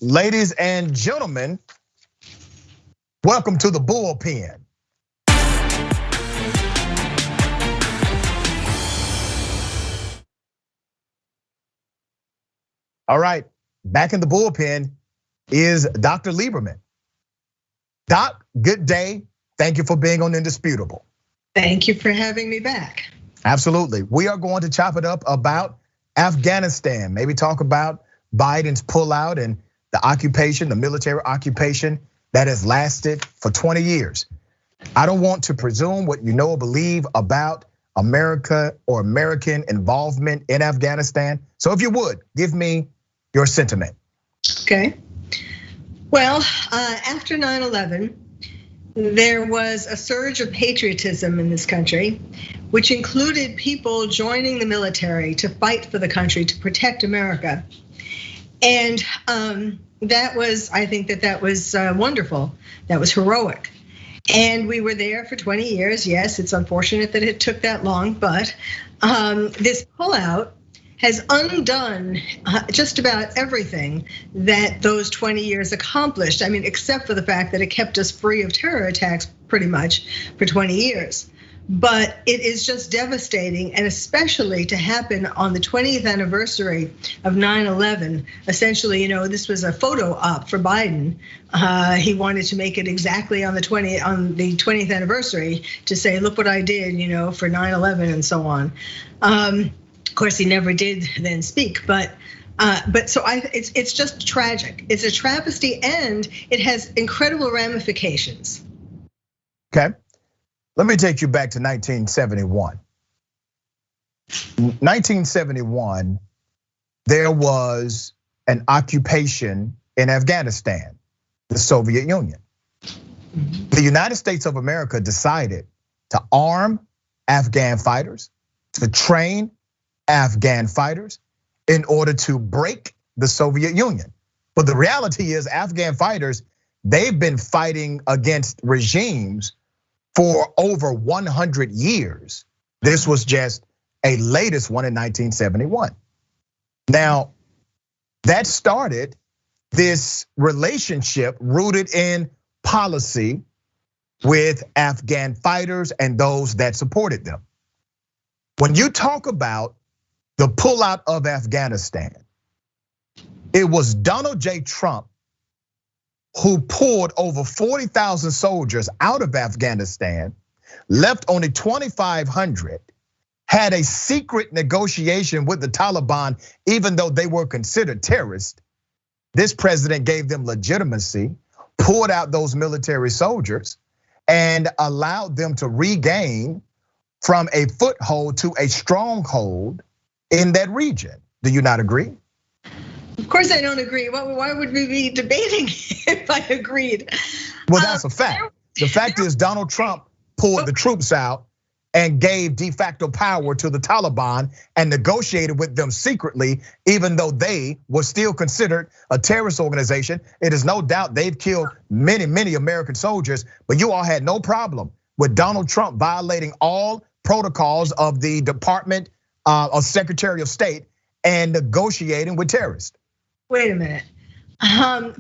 Ladies and gentlemen, welcome to the bullpen. All right, back in the bullpen is Dr. Lieberman. Doc, good day. Thank you for being on Indisputable. Thank you for having me back. Absolutely. We are going to chop it up about Afghanistan, maybe talk about Biden's pullout and the occupation, the military occupation that has lasted for 20 years. I don't want to presume what you know or believe about America or American involvement in Afghanistan. So if you would, give me your sentiment. Okay. Well, after 9/11, there was a surge of patriotism in this country, which included people joining the military to fight for the country, to protect America. And that was, I think that was wonderful. That was heroic. And we were there for 20 years. Yes, it's unfortunate that it took that long, but this pullout has undone just about everything that those 20 years accomplished. I mean, except for the fact that it kept us free of terror attacks pretty much for 20 years. But it is just devastating, and especially to happen on the 20th anniversary of 9/11. Essentially, this was a photo op for Biden. He wanted to make it exactly on the 20th anniversary to say, look what I did, for 9/11 and so on. Of course, he never did then speak, but so it's just tragic. It's a travesty, and it has incredible ramifications. Okay. Let me take you back to 1971. 1971, there was an occupation in Afghanistan, the Soviet Union. The United States of America decided to arm Afghan fighters, to train Afghan fighters in order to break the Soviet Union. But the reality is Afghan fighters, they've been fighting against regimes for over 100 years. This was just a latest one in 1971. Now, that started this relationship rooted in policy with Afghan fighters and those that supported them. When you talk about the pullout of Afghanistan, it was Donald J. Trump who pulled over 40,000 soldiers out of Afghanistan, left only 2,500, had a secret negotiation with the Taliban, even though they were considered terrorists. This president gave them legitimacy, pulled out those military soldiers, and allowed them to regain from a foothold to a stronghold in that region. Do you not agree? Of course I don't agree. Why would we be debating if I agreed? Well, that's a fact. The fact is Donald Trump pulled the troops out and gave de facto power to the Taliban and negotiated with them secretly, even though they were still considered a terrorist organization. It is no doubt they've killed many, many American soldiers, but you all had no problem with Donald Trump violating all protocols of the Department of Secretary of State and negotiating with terrorists. Wait a minute.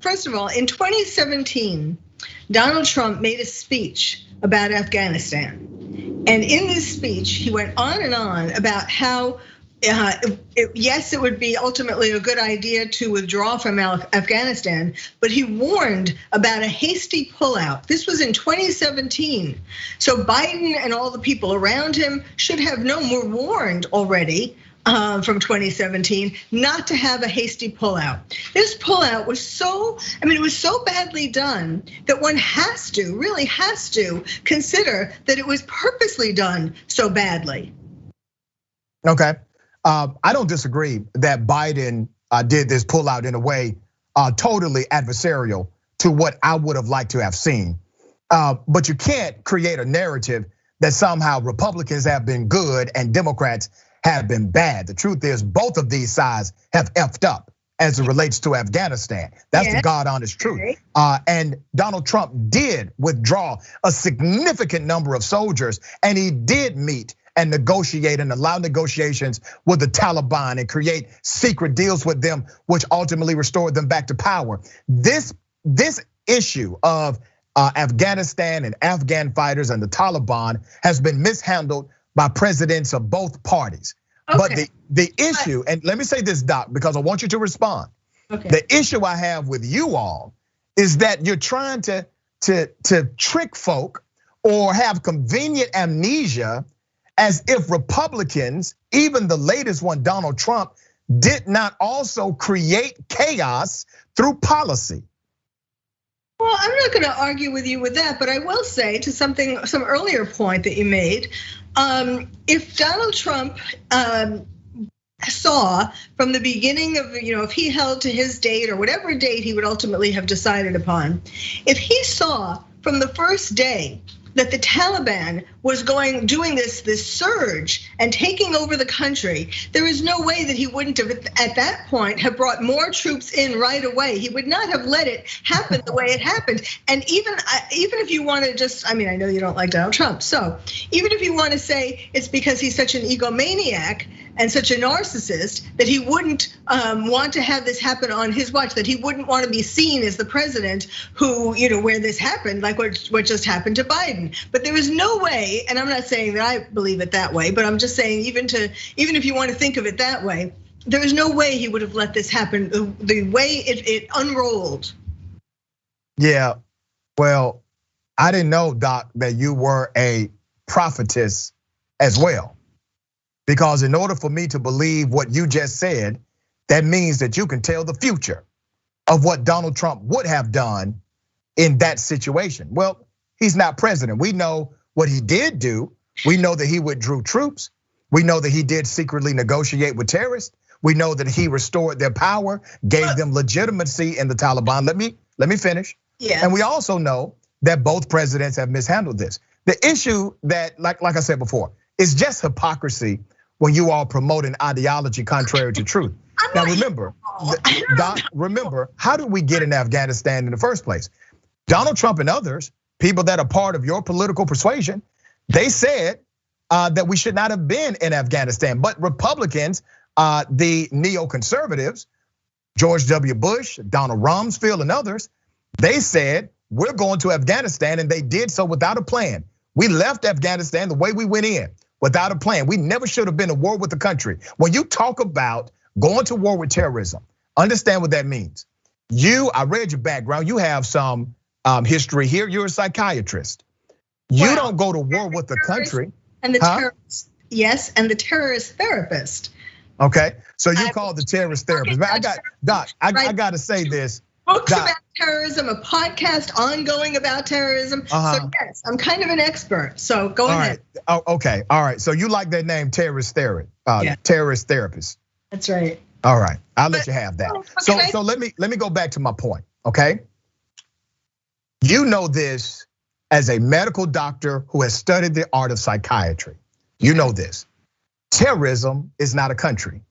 First of all, in 2017, Donald Trump made a speech about Afghanistan. And in this speech, he went on and on about how, yes, it would be ultimately a good idea to withdraw from Afghanistan, but he warned about a hasty pullout. This was in 2017. So Biden and all the people around him should have known, were warned already from 2017 not to have a hasty pullout. This pullout was it was so badly done that one really has to consider that it was purposely done so badly. Okay, I don't disagree that Biden did this pullout in a way totally adversarial to what I would have liked to have seen. But you can't create a narrative that somehow Republicans have been good and Democrats have been bad. The truth is both of these sides have effed up as it relates to Afghanistan. That's the God honest truth. And Donald Trump did withdraw a significant number of soldiers, and he did meet and negotiate and allow negotiations with the Taliban and create secret deals with them, which ultimately restored them back to power. This issue of Afghanistan and Afghan fighters and the Taliban has been mishandled by presidents of both parties. Okay. But the issue, and let me say this, Doc, because I want you to respond. Okay. The issue I have with you all is that you're trying to trick folk or have convenient amnesia as if Republicans, even the latest one, Donald Trump, did not also create chaos through policy. Well, I'm not going to argue with you with that, but I will say to some earlier point that you made, if Donald Trump saw from the beginning of, if he held to his date or whatever date he would ultimately have decided upon, if he saw from the first day that the Taliban was doing this surge and taking over the country, there is no way that he wouldn't have at that point have brought more troops in right away. He would not have let it happen the way it happened. And even if you want to just, I know you don't like Donald Trump, so even if you want to say it's because he's such an egomaniac and such a narcissist that he wouldn't want to have this happen on his watch, that he wouldn't want to be seen as the president who, where this happened, like what just happened to Biden. But there is no way, and I'm not saying that I believe it that way, but I'm just saying even if you want to think of it that way, there is no way he would have let this happen the way it unrolled. Yeah, well, I didn't know, Doc, that you were a prophetess as well. Because in order for me to believe what you just said, that means that you can tell the future of what Donald Trump would have done in that situation. Well, he's not president. We know what he did do. We know that he withdrew troops. We know that he did secretly negotiate with terrorists. We know that he restored their power, gave them legitimacy in the Taliban. Let me finish. Yeah. And we also know that both presidents have mishandled this. The issue that, like I said before, is just hypocrisy when you all promote an ideology contrary to truth. Now remember, Doc, how did we get in Afghanistan in the first place? Donald Trump and others, people that are part of your political persuasion, they said that we should not have been in Afghanistan. But Republicans, the neoconservatives, George W. Bush, Donald Rumsfeld, and others, they said we're going to Afghanistan, and they did so without a plan. We left Afghanistan the way we went in, without a plan. We never should have been at war with the country. When you talk about going to war with terrorism, understand what that means. I read your background. You have some history here. You're a psychiatrist. You don't go to war with the country. And the terrorist, yes, and the terrorist therapist. Okay, so you call the terrorist therapist. Doc, I got to say this. Books about terrorism, a podcast ongoing about terrorism. So yes, I'm kind of an expert. So go ahead. Oh, okay, all right. So you like that name, terrorist therapist? That's right. All right, I'll let you have that. So let me go back to my point, okay? You know this as a medical doctor who has studied the art of psychiatry. You know this. Terrorism is not a country.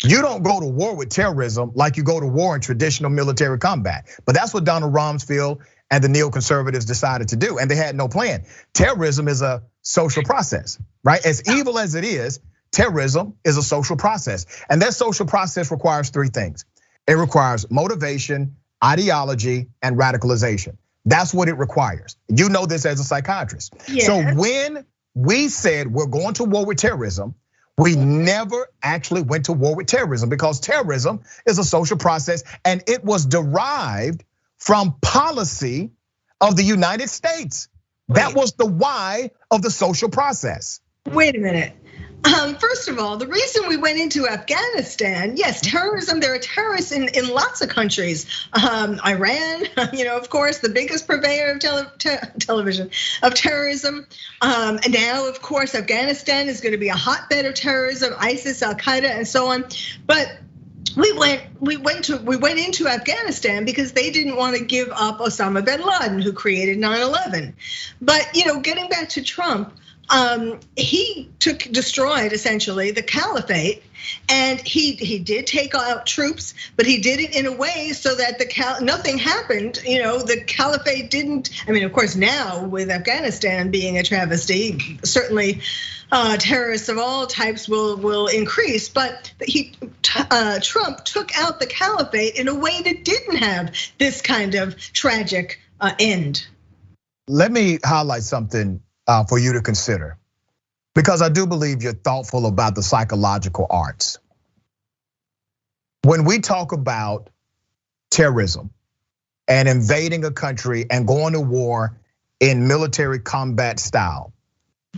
You don't go to war with terrorism like you go to war in traditional military combat. But that's what Donald Rumsfeld and the neoconservatives decided to do, and they had no plan. Terrorism is a social process, right? As evil as it is, terrorism is a social process. And that social process requires three things. It requires motivation, ideology, and radicalization. That's what it requires. You know this as a psychiatrist. Yes. So when we said we're going to war with terrorism, we never actually went to war with terrorism because terrorism is a social process and it was derived from policy of the United States. That was the why of the social process. Wait a minute. First of all, the reason we went into Afghanistan, yes, terrorism, there are terrorists in lots of countries. Iran, of course, the biggest purveyor of television, of terrorism. And now, of course, Afghanistan is going to be a hotbed of terrorism, ISIS, Al-Qaeda, and so on. But we went into Afghanistan because they didn't want to give up Osama bin Laden, who created 9/11. But getting back to Trump, he destroyed essentially the caliphate, and he did take out troops, but he did it in a way so that nothing happened. The caliphate didn't. I mean, of course, now with Afghanistan being a travesty, certainly terrorists of all types will increase. But Trump took out the caliphate in a way that didn't have this kind of tragic end. Let me highlight something for you to consider, because I do believe you're thoughtful about the psychological arts. When we talk about terrorism and invading a country and going to war in military combat style,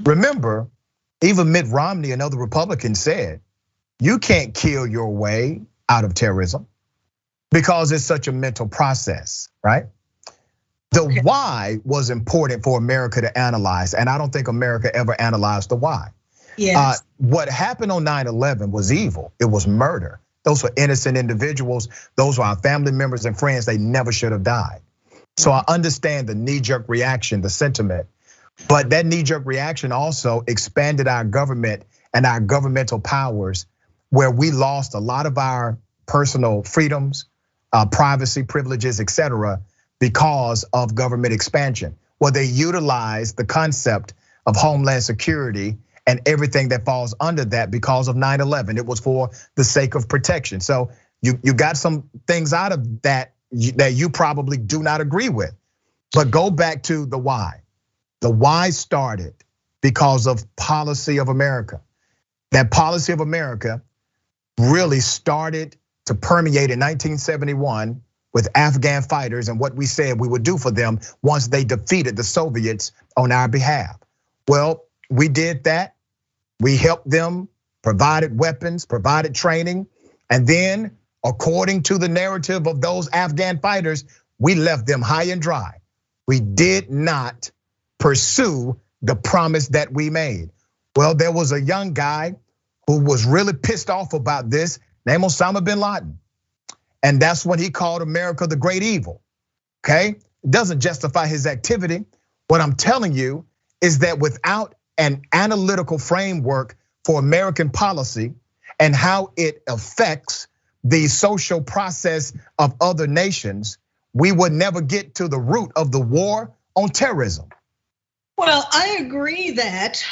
remember, even Mitt Romney and other Republicans said, you can't kill your way out of terrorism because it's such a mental process, right? The why was important for America to analyze, and I don't think America ever analyzed the why. Yes. What happened on 9/11 was evil. It was murder. Those were innocent individuals. Those were our family members and friends. They never should have died. So I understand the knee-jerk reaction, the sentiment, but that knee-jerk reaction also expanded our government and our governmental powers, where we lost a lot of our personal freedoms, privacy, privileges, etc., because of government expansion. Well, they utilized the concept of Homeland Security and everything that falls under that because of 9/11. It was for the sake of protection. So you got some things out of that you probably do not agree with. But go back to the why. The why started because of policy of America. That policy of America really started to permeate in 1971 with Afghan fighters and what we said we would do for them once they defeated the Soviets on our behalf. Well, we did that. We helped them, provided weapons, provided training, and then, according to the narrative of those Afghan fighters, we left them high and dry. We did not pursue the promise that we made. Well, there was a young guy who was really pissed off about this, named Osama bin Laden. And that's when he called America the great evil, okay? It doesn't justify his activity. What I'm telling you is that without an analytical framework for American policy and how it affects the social process of other nations, we would never get to the root of the war on terrorism. Well, I agree that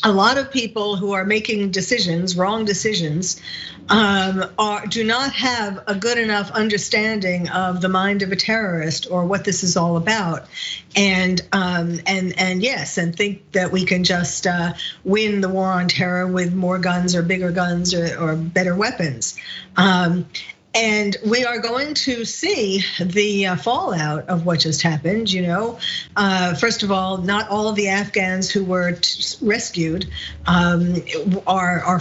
a lot of people who are making decisions, wrong decisions, do not have a good enough understanding of the mind of a terrorist or what this is all about, and yes, and think that we can just win the war on terror with more guns or bigger guns or better weapons. And we are going to see the fallout of what just happened. First of all, not all of the Afghans who were rescued are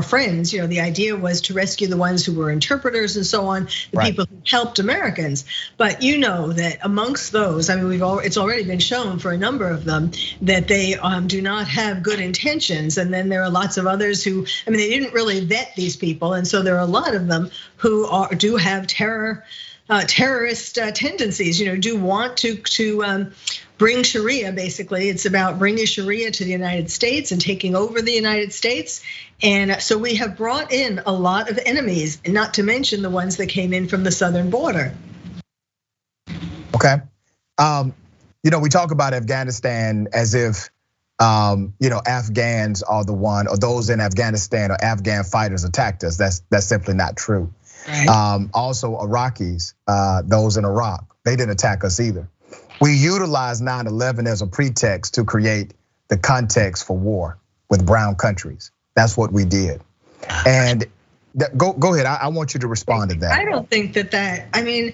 friends. The idea was to rescue the ones who were interpreters and so on, the people who helped Americans. But you know that amongst those, I mean, it's already been shown for a number of them that they do not have good intentions. And then there are lots of others who, I mean, they didn't really vet these people, and so there are a lot of them who do have terrorist tendencies, do want to bring Sharia. Basically, it's about bringing Sharia to the United States and taking over the United States. And so we have brought in a lot of enemies, not to mention the ones that came in from the southern border. Okay, we talk about Afghanistan as if Afghans are the one, or those in Afghanistan or Afghan fighters attacked us. That's simply not true. Right. Also Iraqis, those in Iraq, they didn't attack us either. We utilized 9/11 as a pretext to create the context for war with brown countries. That's what we did. And go ahead, I want you to respond to that. I don't think that, I mean,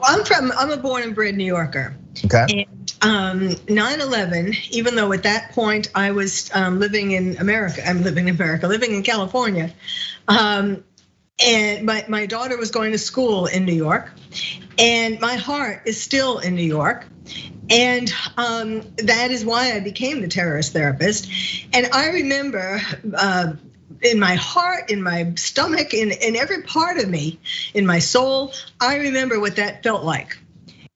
I'm a born and bred New Yorker. Okay. And 9/11, even though at that point I was living in California. And my daughter was going to school in New York, and my heart is still in New York. And that is why I became the terrorist therapist. And I remember in my heart, in my stomach, in every part of me, in my soul, I remember what that felt like.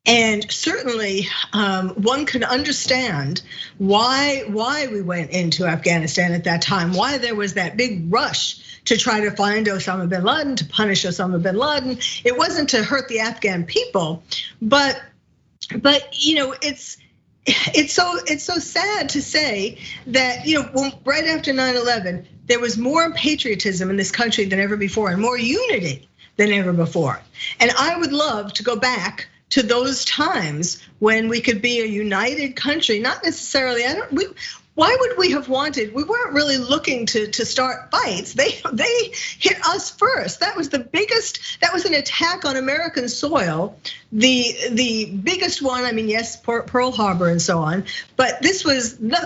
And certainly, one can understand why we went into Afghanistan at that time, why there was that big rush to try to find Osama bin Laden, to punish Osama bin Laden. It wasn't to hurt the Afghan people, but it's it's so sad to say that, right after 9/11, there was more patriotism in this country than ever before and more unity than ever before. And I would love to go back to those times when we could be a united country, not necessarily, why would we have wanted? We weren't really looking to start fights. They hit us first. That was the biggest. That was an attack on American soil. The biggest one. I mean, yes, Pearl Harbor and so on. But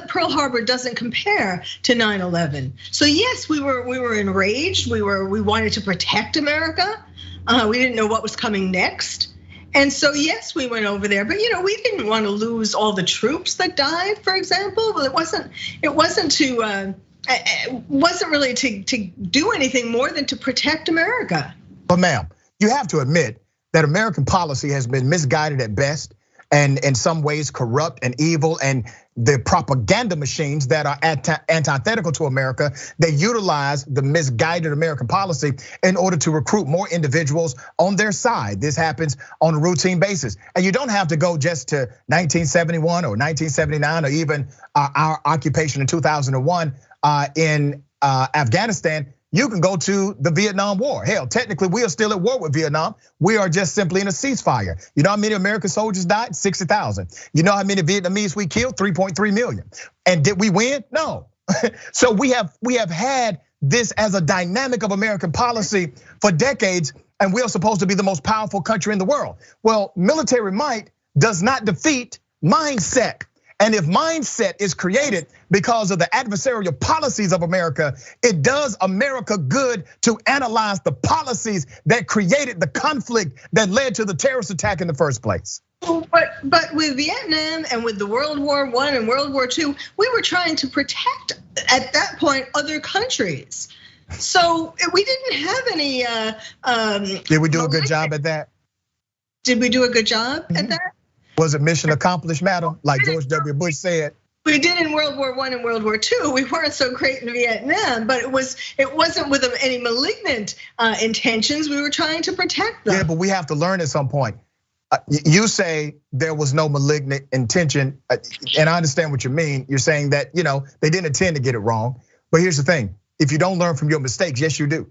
Pearl Harbor doesn't compare to 9/11. So yes, we were enraged. We wanted to protect America. We didn't know what was coming next. And so yes, we went over there, but we didn't want to lose all the troops that died, for example. Well, it wasn't really to do anything more than to protect America. But ma'am, you have to admit that American policy has been misguided at best, and in some ways corrupt and evil, and the propaganda machines that are antithetical to America, they utilize the misguided American policy in order to recruit more individuals on their side. This happens on a routine basis. And you don't have to go just to 1971 or 1979 or even our occupation in 2001 in Afghanistan. You can go to the Vietnam War. Hell, technically, we are still at war with Vietnam. We are just simply in a ceasefire. You know how many American soldiers died? 60,000. You know how many Vietnamese we killed? 3.3 million. And did we win? No. So we have had this as a dynamic of American policy for decades, and we are supposed to be the most powerful country in the world. Well, military might does not defeat mindset. And if mindset is created because of the adversarial policies of America, it does America good to analyze the policies that created the conflict that led to the terrorist attack in the first place. But with Vietnam and with the World War I and World War II, we were trying to protect, at that point, other countries. So we didn't have any. Did we do a good job at that? Did we do a good job at that? Was it mission accomplished, madam? Like George W. Bush said. We did in World War I and World War II. We weren't so great in Vietnam, but it wasn't with any malignant intentions. We were trying to protect them. Yeah, but we have to learn at some point. You say there was no malignant intention, and I understand what you mean. You're saying that they didn't intend to get it wrong. But here's the thing: if you don't learn from your mistakes, yes, you do.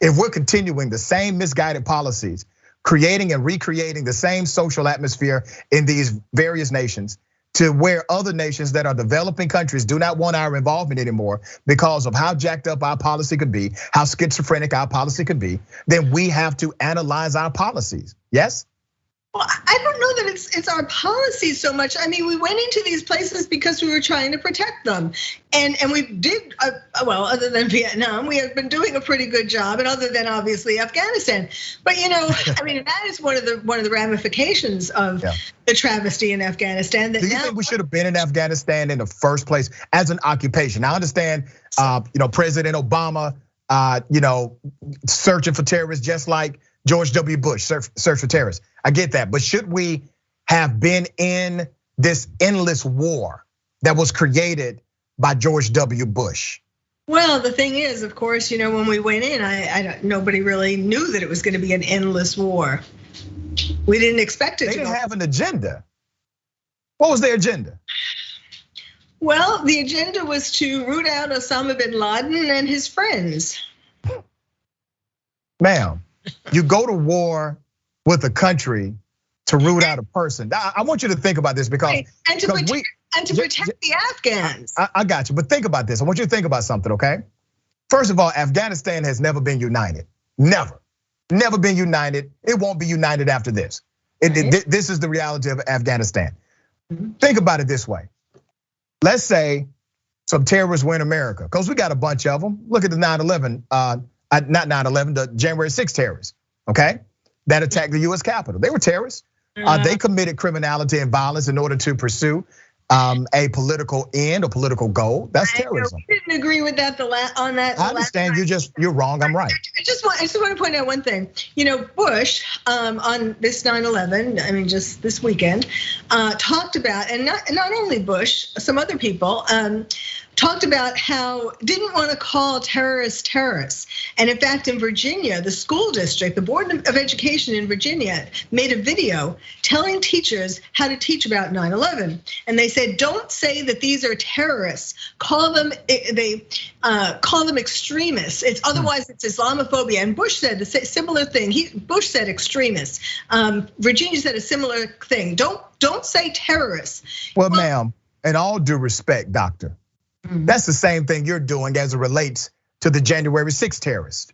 If we're continuing the same misguided policies, creating and recreating the same social atmosphere in these various nations, to where other nations that are developing countries do not want our involvement anymore because of how jacked up our policy could be, how schizophrenic our policy could be, then we have to analyze our policies. Yes? Well, I don't know that it's our policy so much. I mean, we went into these places because we were trying to protect them. And we did, well, other than Vietnam, we have been doing a pretty good job, and other than obviously Afghanistan. But I mean, that is one of the ramifications of the travesty in Afghanistan. Do you think we should have been in Afghanistan in the first place as an occupation? I understand, President Obama, searching for terrorists just like George W. Bush searched for terrorists. I get that, but should we have been in this endless war that was created by George W. Bush? Well, the thing is, of course, when we went in, nobody really knew that it was going to be an endless war. We didn't expect it. They didn't have an agenda. What was their agenda? Well, the agenda was to root out Osama bin Laden and his friends. Ma'am, you go to war with a country to root out a person. I want you to think about this because and to protect the Afghans. I got you, but think about this. I want you to think about something, okay? First of all, Afghanistan has never been united. Never been united. It won't be united after this. This is the reality of Afghanistan. Think about it this way. Let's say some terrorists were in America, because we got a bunch of them. Look at the 9/11, not 9/11, the January 6th terrorists, okay? That attacked the US Capitol. They were terrorists. They committed criminality and violence in order to pursue a political end or political goal. That's terrorism. I didn't agree with that on that. I understand you're wrong, I'm right. I just want to point out one thing. Bush on this 9/11, I mean just this weekend, talked about, and not only Bush, some other people talked about how didn't want to call terrorists. And in fact, in Virginia, the school district, the Board of Education in Virginia made a video telling teachers how to teach about 9/11. And they said, don't say that these are terrorists. Call them extremists. Otherwise it's Islamophobia. And Bush said the similar thing. Bush said extremists. Virginia said a similar thing. Don't say terrorists. Well, ma'am, in all due respect, doctor, that's the same thing you're doing as it relates to the January 6th terrorists.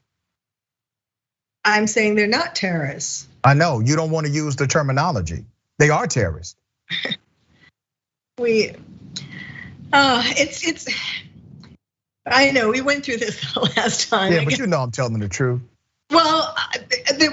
I'm saying they're not terrorists. I know, you don't want to use the terminology. They are terrorists. I know, we went through this the last time. Yeah, but you know I'm telling the truth. Well,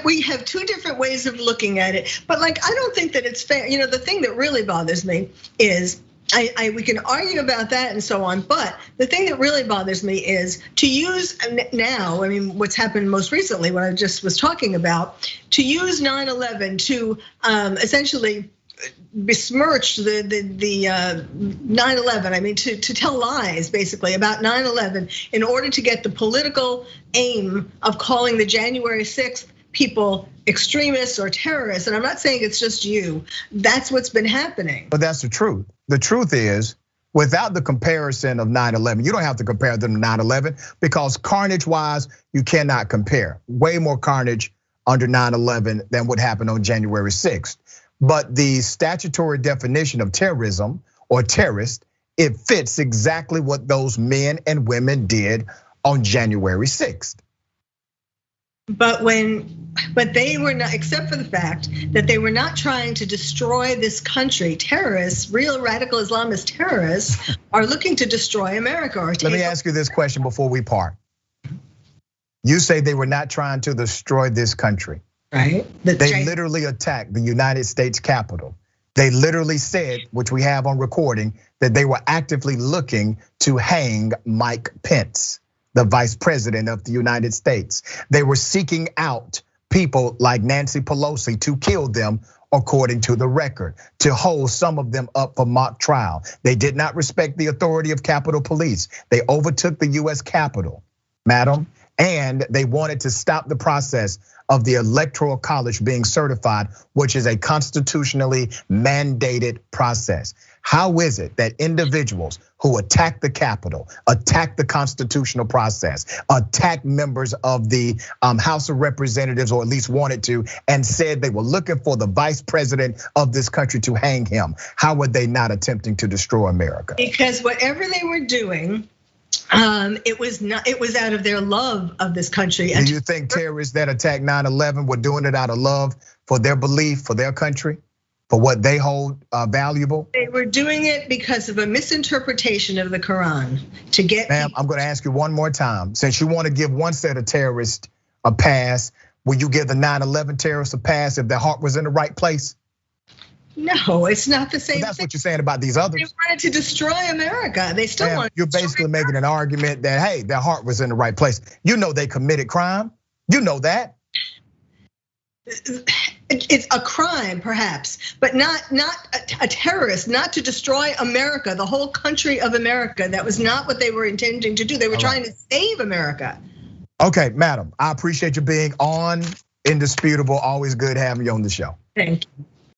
we have two different ways of looking at it, but I don't think that it's fair. The thing that really bothers me is, we can argue about that and so on, but the thing that really bothers me is to use now, what's happened most recently, what I just was talking about, to use 9/11 to essentially besmirch the 9/11. To tell lies basically about 9/11 in order to get the political aim of calling the January 6th people extremists or terrorists. And I'm not saying it's just you. That's what's been happening. But that's the truth. The truth is, without the comparison of 9/11, you don't have to compare them to 9/11 because carnage-wise, you cannot compare. Way more carnage under 9/11 than what happened on January 6th. But the statutory definition of terrorism or terrorist, it fits exactly what those men and women did on January 6th. But they were not, except for the fact that they were not trying to destroy this country. Terrorists, real radical Islamist terrorists, are looking to destroy America. Let me ask you this question before we part. You say they were not trying to destroy this country. Right. They literally attacked the United States Capitol. They literally said, which we have on recording, that they were actively looking to hang Mike Pence, the vice president of the United States. They were seeking out people like Nancy Pelosi to kill them, according to the record, to hold some of them up for mock trial. They did not respect the authority of Capitol Police. They overtook the US Capitol, madam, and they wanted to stop the process of the Electoral College being certified, which is a constitutionally mandated process. How is it that individuals who attack the Capitol, attack the constitutional process, attack members of the House of Representatives, or at least wanted to, and said they were looking for the vice president of this country to hang him? How were they not attempting to destroy America? Because whatever they were doing, it was out of their love of this country. Do you think terrorists that attacked 9/11 were doing it out of love for their belief, for their country, for what they hold valuable? They were doing it because of a misinterpretation of the Quran to get. Ma'am, I'm gonna ask you one more time. Since you wanna give one set of terrorists a pass, will you give the 9/11 terrorists a pass if their heart was in the right place? No, it's not the same. But that's what you're saying about these others. They wanted to destroy America. They still want. You're basically making an argument that, hey, their heart was in the right place. You know they committed crime. You know that. It's a crime, perhaps, but not a terrorist, not to destroy America, the whole country of America. That was not what they were intending to do. They were trying to save America. Okay, madam, I appreciate you being on. Indisputable, always good having you on the show. Thank you.